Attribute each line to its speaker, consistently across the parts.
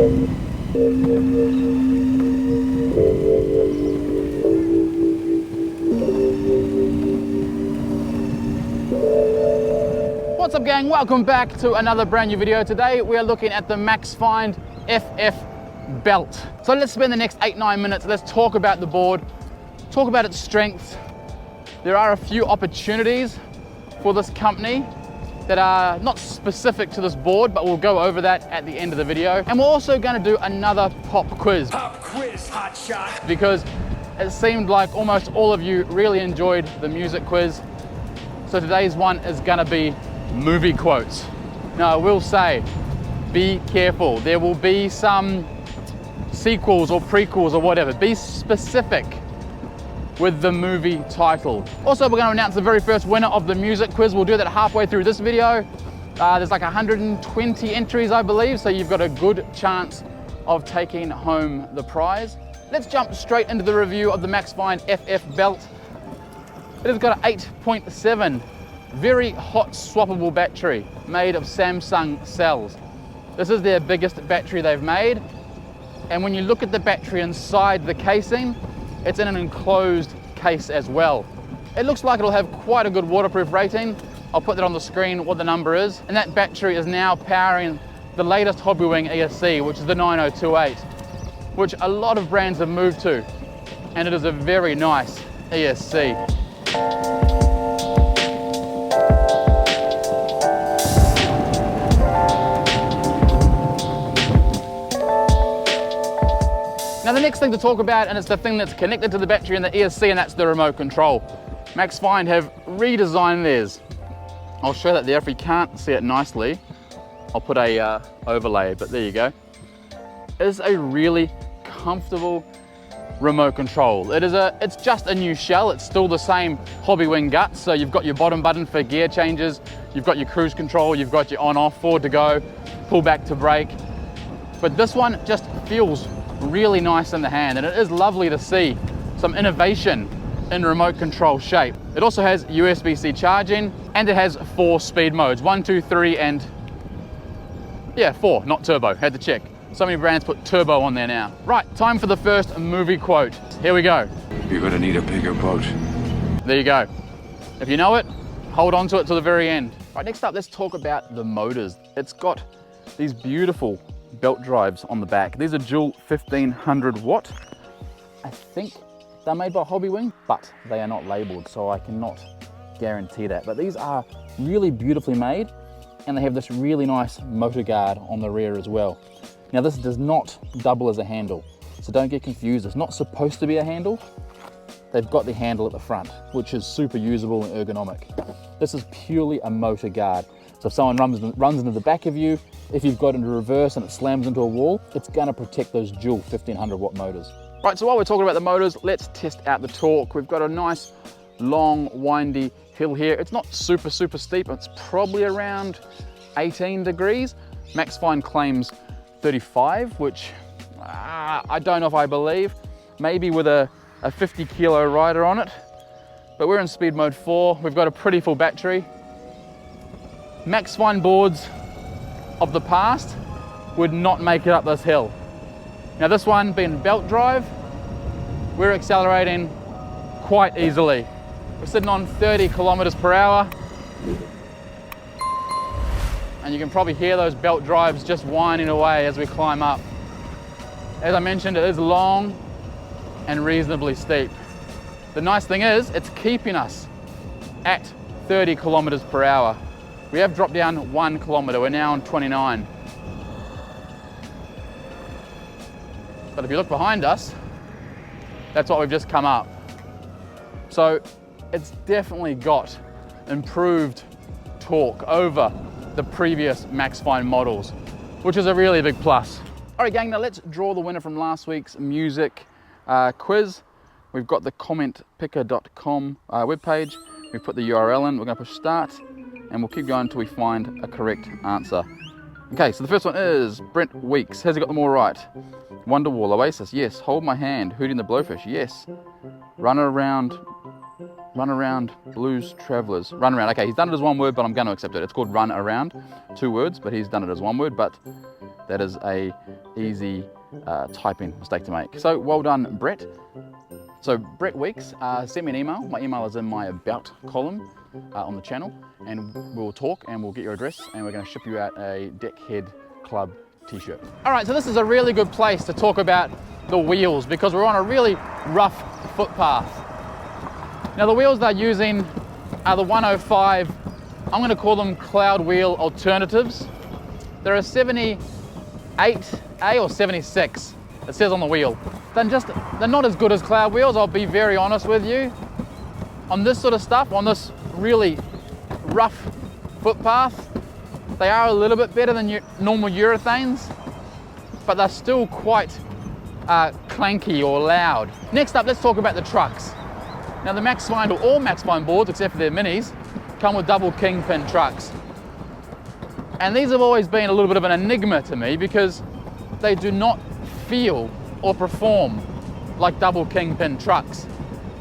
Speaker 1: What's up, gang? Welcome back to another brand new video. Today we are looking at the MAXFIND FF belt. So let's spend the next 8-9 minutes. Let's talk about the board, talk about its strengths. There are a few opportunities for this company that are not specific to this board, but we'll go over that at the end of the video. And we're also going to do another pop quiz.
Speaker 2: Pop quiz, hot shot.
Speaker 1: Because it seemed like almost all of you really enjoyed the music quiz. So today's one is going to be movie quotes. Now I will say, be careful. There will be some sequels or prequels or whatever. Be specific with the movie title. Also, we're going to announce the very first winner of the music quiz. We'll do that halfway through this video. There's like 120 entries, I believe, so you've got a good chance of taking home the prize. Let's jump straight into the review of the MAXFIND FF belt. It has got an 8.7 very hot swappable battery made of Samsung cells. This is their biggest battery they've made. And when you look at the battery inside the casing, it's in an enclosed case as well. It looks like it'll have quite a good waterproof rating. I'll put that on the screen, what the number is. And that battery is now powering the latest Hobbywing ESC, which is the 9028, which a lot of brands have moved to. And it is a very nice ESC. Now the next thing to talk about, and it's the thing that's connected to the battery and the ESC, and that's the remote control. MAXFIND have redesigned theirs. I'll show that there. If you can't see it nicely, I'll put a overlay, but there you go. It's a really comfortable remote control. It's just a new shell. It's still the same Hobbywing guts. So you've got your bottom button for gear changes, you've got your cruise control, you've got your on-off, forward to go, pull back to brake. But this one just feels really nice in the hand, and it is lovely to see some innovation in remote control shape. It also has USB-C charging, and it has 4 speed modes, 1, 2, 3, and yeah, 4, not turbo, had to check. So many brands put turbo on there now. Right, time for the first movie quote. Here we go.
Speaker 2: You're gonna need a bigger boat.
Speaker 1: There you go. If you know it, hold on to it till the very end. Right, next up, let's talk about the motors. It's got these beautiful belt drives on the back. These are dual 1500 watt. I think they're made by Hobbywing, but they are not labeled, so I cannot guarantee that. But these are really beautifully made, and they have this really nice motor guard on the rear as well. Now this does not double as a handle, so don't get confused. It's not supposed to be a handle. They've got the handle at the front, which is super usable and ergonomic. This is purely a motor guard. So if someone runs into the back of you, if you've got into reverse and it slams into a wall, it's gonna protect those dual 1500 watt motors. Right, so while we're talking about the motors, let's test out the torque. We've got a nice, long, windy hill here. It's not super steep. It's probably around 18 degrees. MAXFIND claims 35, which I don't know if I believe. Maybe with a 50 kilo rider on it. But we're in speed mode 4. We've got a pretty full battery. MAXFIND boards of the past would not make it up this hill. Now this one being belt drive, we're accelerating quite easily. We're sitting on 30 kilometers per hour. And you can probably hear those belt drives just whining away as we climb up. As I mentioned, it is long and reasonably steep. The nice thing is, it's keeping us at 30 kilometers per hour. We have dropped down 1 kilometer, we're now on 29. But if you look behind us, that's what we've just come up. So it's definitely got improved torque over the previous MAXFIND models, which is a really big plus. All right, gang, now let's draw the winner from last week's music quiz. We've got the commentpicker.com webpage. We've put the URL in, we're gonna push start, and we'll keep going until we find a correct answer. Okay, so the first one is Brent Weeks. Has he got them all right? Wonderwall, Oasis, yes. Hold My Hand, Hootie and the Blowfish, yes. Run Around, Blues Travelers. Run Around, okay, he's done it as one word, but I'm going to accept it. It's called Run Around, 2 words, but he's done it as one word, but that is a easy typing mistake to make. So well done, Brett. So Brett Weeks, send me an email. My email is in my about column on the channel, and we'll talk and we'll get your address, and we're going to ship you out a Deckhead Club t-shirt. All right, so this is a really good place to talk about the wheels because we're on a really rough footpath. Now the wheels they're using are the 105, I'm going to call them cloud wheel alternatives. They're a 78A or 76, it says on the wheel. They're not as good as cloud wheels, I'll be very honest with you. On this sort of stuff, on this really rough footpath, they are a little bit better than normal urethanes, but they're still quite clanky or loud. Next up, let's talk about the trucks. Now the MAXFIND, or all MAXFIND boards, except for their minis, come with double kingpin trucks. And these have always been a little bit of an enigma to me because they do not feel or perform like double kingpin trucks,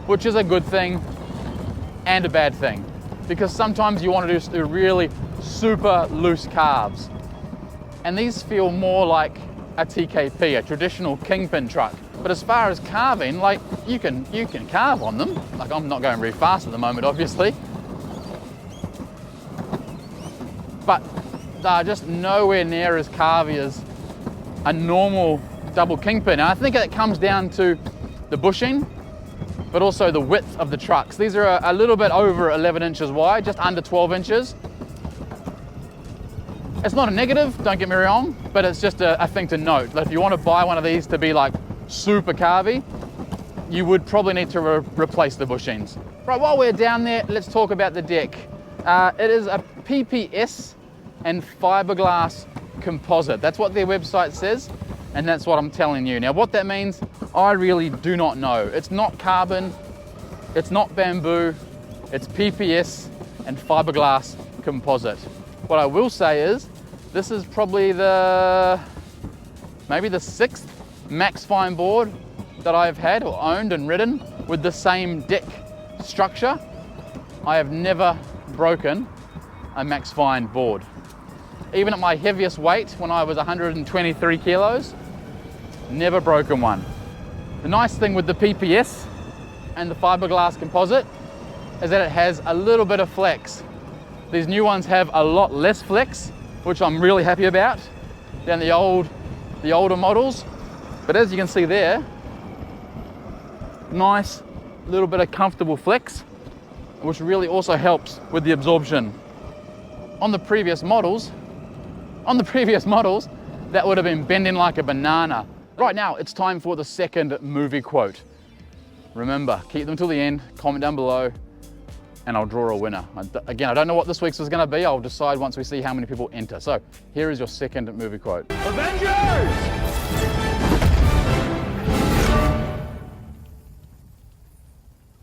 Speaker 1: which is a good thing and a bad thing, because sometimes you want to do really super loose carves. And these feel more like a TKP, a traditional kingpin truck. But as far as carving, like you can carve on them. Like I'm not going very fast at the moment, obviously. But they're just nowhere near as carvy as a normal double kingpin. And I think it comes down to the bushing, but also the width of the trucks. These are a little bit over 11 inches wide, just under 12 inches. It's not a negative, don't get me wrong, but it's just a thing to note. That if you want to buy one of these to be like super carvy, you would probably need to replace the bushings. Right, while we're down there, let's talk about the deck. It is a PPS and fiberglass composite. That's what their website says, and that's what I'm telling you. Now, what that means, I really do not know. It's not carbon, it's not bamboo, it's PPS and fiberglass composite. What I will say is, this is probably maybe the 6th MAXFIND board that I've had or owned and ridden with the same deck structure. I have never broken a MAXFIND board. Even at my heaviest weight, when I was 123 kilos, never broken one. The nice thing with the PPS and the fiberglass composite is that it has a little bit of flex. These new ones have a lot less flex, which I'm really happy about, than the older models. But as you can see there, nice little bit of comfortable flex, which really also helps with the absorption. On the previous models, that would have been bending like a banana. Right now, it's time for the second movie quote. Remember, keep them till the end, comment down below, and I'll draw a winner. Again, I don't know what this week's is gonna be. I'll decide once we see how many people enter. So here is your second movie quote.
Speaker 2: Avengers!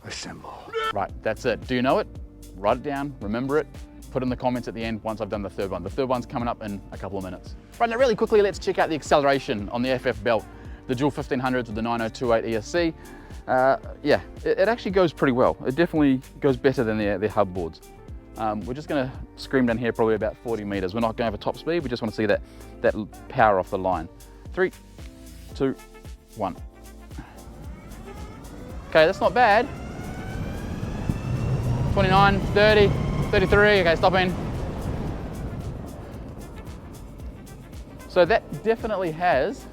Speaker 2: Assemble.
Speaker 1: Right, that's it. Do you know it? Write it down, remember it, put in the comments at the end once I've done the third one. The third one's coming up in a couple of minutes. Right, now really quickly, let's check out the acceleration on the FF belt. The dual 1500s with the 9028 ESC. Yeah, it actually goes pretty well. It definitely goes better than their hub boards. We're just gonna scream down here probably about 40 meters. We're not going over top speed, we just wanna see that power off the line. 3, 2, 1. Okay, that's not bad. 29, 30, 33, okay, stopping. So that definitely has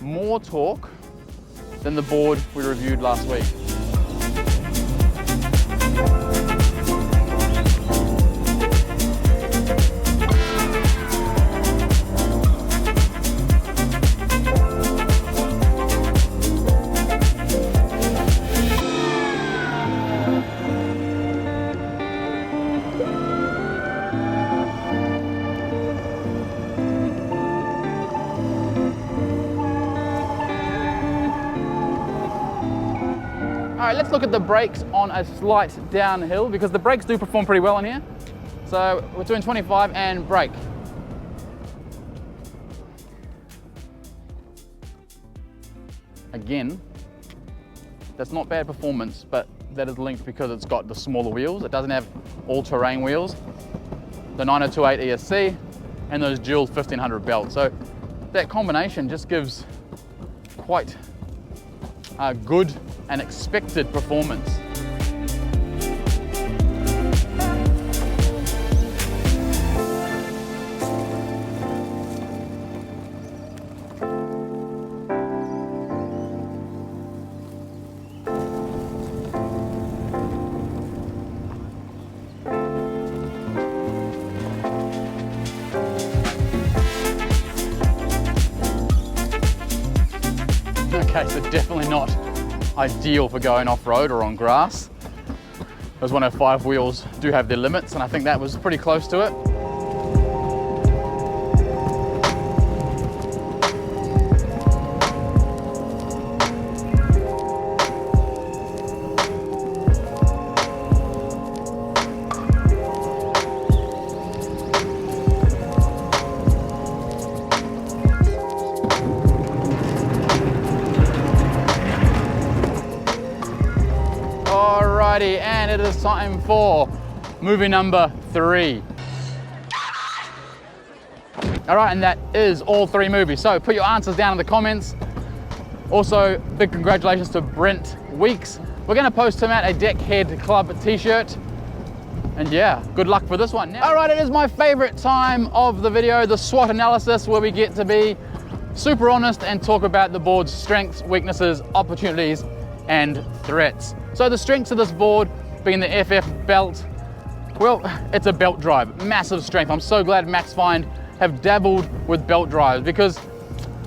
Speaker 1: more torque than the board we reviewed last week. All right, let's look at the brakes on a slight downhill because the brakes do perform pretty well in here. So we're doing 25 and brake. Again, that's not bad performance, but that is linked because it's got the smaller wheels. It doesn't have all-terrain wheels, the 9028 ESC, and those dual 1500 belts. So that combination just gives quite a good and expected performance. Okay, so definitely not ideal for going off-road or on grass. Those 105 wheels do have their limits, and I think that was pretty close to it. Alrighty, and it is time for movie number 3. Alright, and that is all 3 movies. So put your answers down in the comments. Also, big congratulations to Brent Weeks. We're going to post him out a Deckhead Club t-shirt. And yeah, good luck for this one. Alright, it is my favorite time of the video, the SWOT analysis, where we get to be super honest and talk about the board's strengths, weaknesses, opportunities, and threats. So the strengths of this board being the FF belt, well, it's a belt drive, massive strength. I'm so glad MAXFIND have dabbled with belt drives because,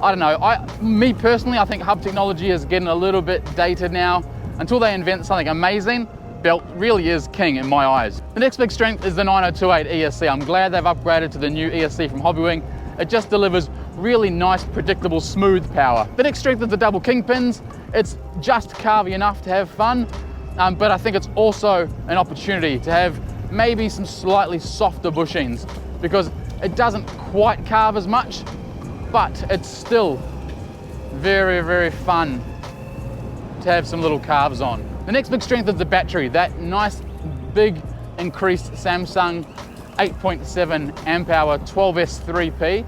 Speaker 1: I don't know, me personally, I think hub technology is getting a little bit dated now. Until they invent something amazing, belt really is king in my eyes. The next big strength is the 9028 ESC. I'm glad they've upgraded to the new ESC from Hobbywing. It just delivers really nice, predictable, smooth power. The next strength is the double kingpins. It's just carvy enough to have fun, but I think it's also an opportunity to have maybe some slightly softer bushings because it doesn't quite carve as much, but it's still very, very fun to have some little carves on. The next big strength is the battery, that nice big increased Samsung 8.7 amp hour 12S3P.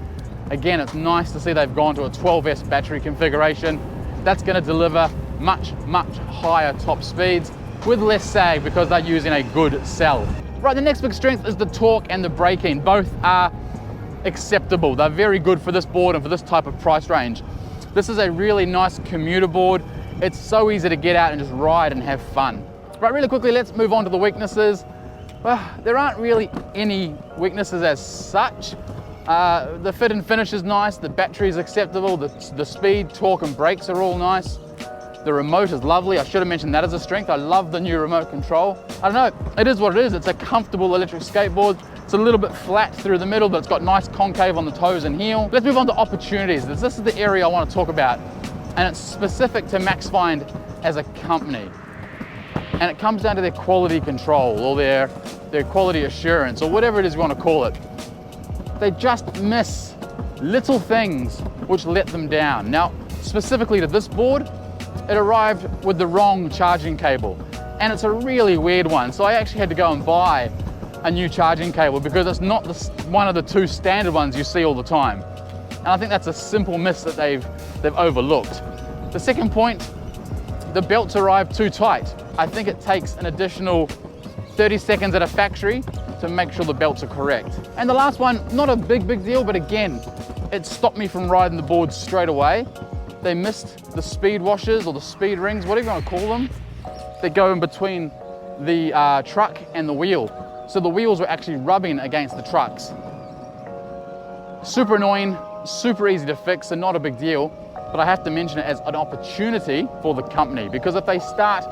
Speaker 1: Again, it's nice to see they've gone to a 12S battery configuration. That's going to deliver much, much higher top speeds with less sag because they're using a good cell. Right, the next big strength is the torque and the braking. Both are acceptable. They're very good for this board and for this type of price range. This is a really nice commuter board. It's so easy to get out and just ride and have fun. Right, really quickly, let's move on to the weaknesses. Well, there aren't really any weaknesses as such. The fit and finish is nice, the battery is acceptable, the speed, torque and brakes are all nice. The remote is lovely. I should have mentioned that as a strength. I love the new remote control. I don't know, it is what it is. It's a comfortable electric skateboard. It's a little bit flat through the middle, but it's got nice concave on the toes and heel. Let's move on to opportunities. This is the area I want to talk about, and it's specific to MAXFIND as a company. And it comes down to their quality control or their quality assurance or whatever it is you want to call it. They just miss little things which let them down. Now, specifically to this board, it arrived with the wrong charging cable, and it's a really weird one. So I actually had to go and buy a new charging cable because it's not one of the 2 standard ones you see all the time. And I think that's a simple miss that they've overlooked. The second point, the belts arrived too tight. I think it takes an additional 30 seconds at a factory to make sure the belts are correct. And the last one, not a big deal, but again, it stopped me from riding the board straight away. They missed the speed washers or the speed rings, whatever you want to call them. They go in between the truck and the wheel. So the wheels were actually rubbing against the trucks. Super annoying, super easy to fix and not a big deal, but I have to mention it as an opportunity for the company because if they start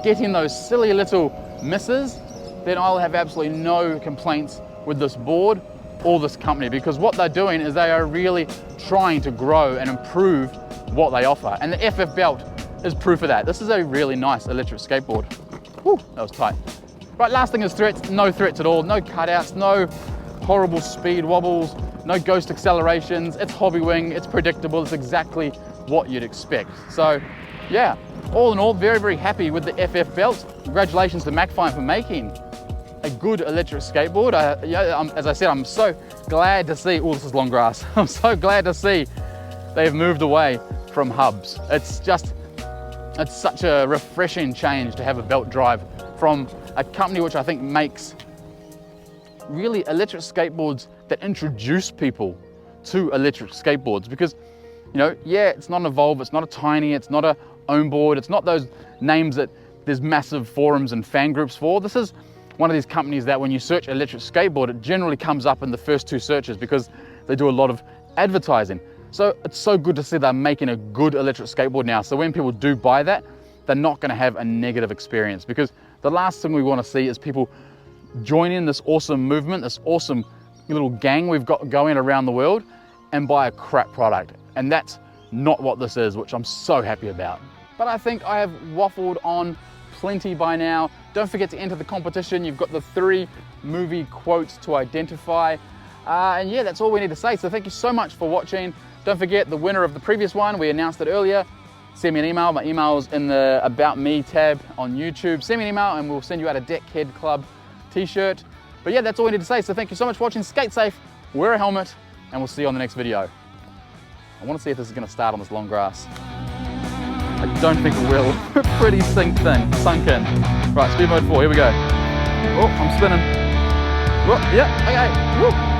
Speaker 1: getting those silly little misses, then I'll have absolutely no complaints with this board or this company because what they're doing is they are really trying to grow and improve what they offer. And the FF belt is proof of that. This is a really nice electric skateboard. Whew, that was tight. Right, last thing is threats. No threats at all. No cutouts, no horrible speed wobbles, no ghost accelerations. It's Hobbywing, it's predictable. It's exactly what you'd expect. So yeah, all in all, very, very happy with the FF belt. Congratulations to MAXFIND for making a good electric skateboard. As I said, I'm so glad to see, oh, this is long grass. I'm so glad to see they've moved away from hubs. It's such a refreshing change to have a belt drive from a company which I think makes really electric skateboards that introduce people to electric skateboards. Because, you know, yeah, it's not an Evolve, it's not a TYNEE, it's not a OWNBOARD, it's not those names that there's massive forums and fan groups for. This is one of these companies that when you search electric skateboard, it generally comes up in the first 2 searches because they do a lot of advertising. So it's so good to see they're making a good electric skateboard now. So when people do buy that, they're not going to have a negative experience, because the last thing we want to see is people joining this awesome movement, this awesome little gang we've got going around the world, and buy a crap product. And that's not what this is, which I'm so happy about. But I think I have waffled on plenty by now. Don't forget to enter the competition. You've got the 3 movie quotes to identify. And yeah, that's all we need to say. So thank you so much for watching. Don't forget the winner of the previous one, we announced it earlier. Send me an email. My email's in the About Me tab on YouTube. Send me an email and we'll send you out a Deckhead Club t-shirt. But yeah, that's all we need to say. So thank you so much for watching. Skate safe, wear a helmet, and we'll see you on the next video. I want to see if this is going to start on this long grass. I don't think it will. Pretty sunk in. Right, speed mode 4, here we go. Oh, I'm spinning. Oh, yeah, okay, woo.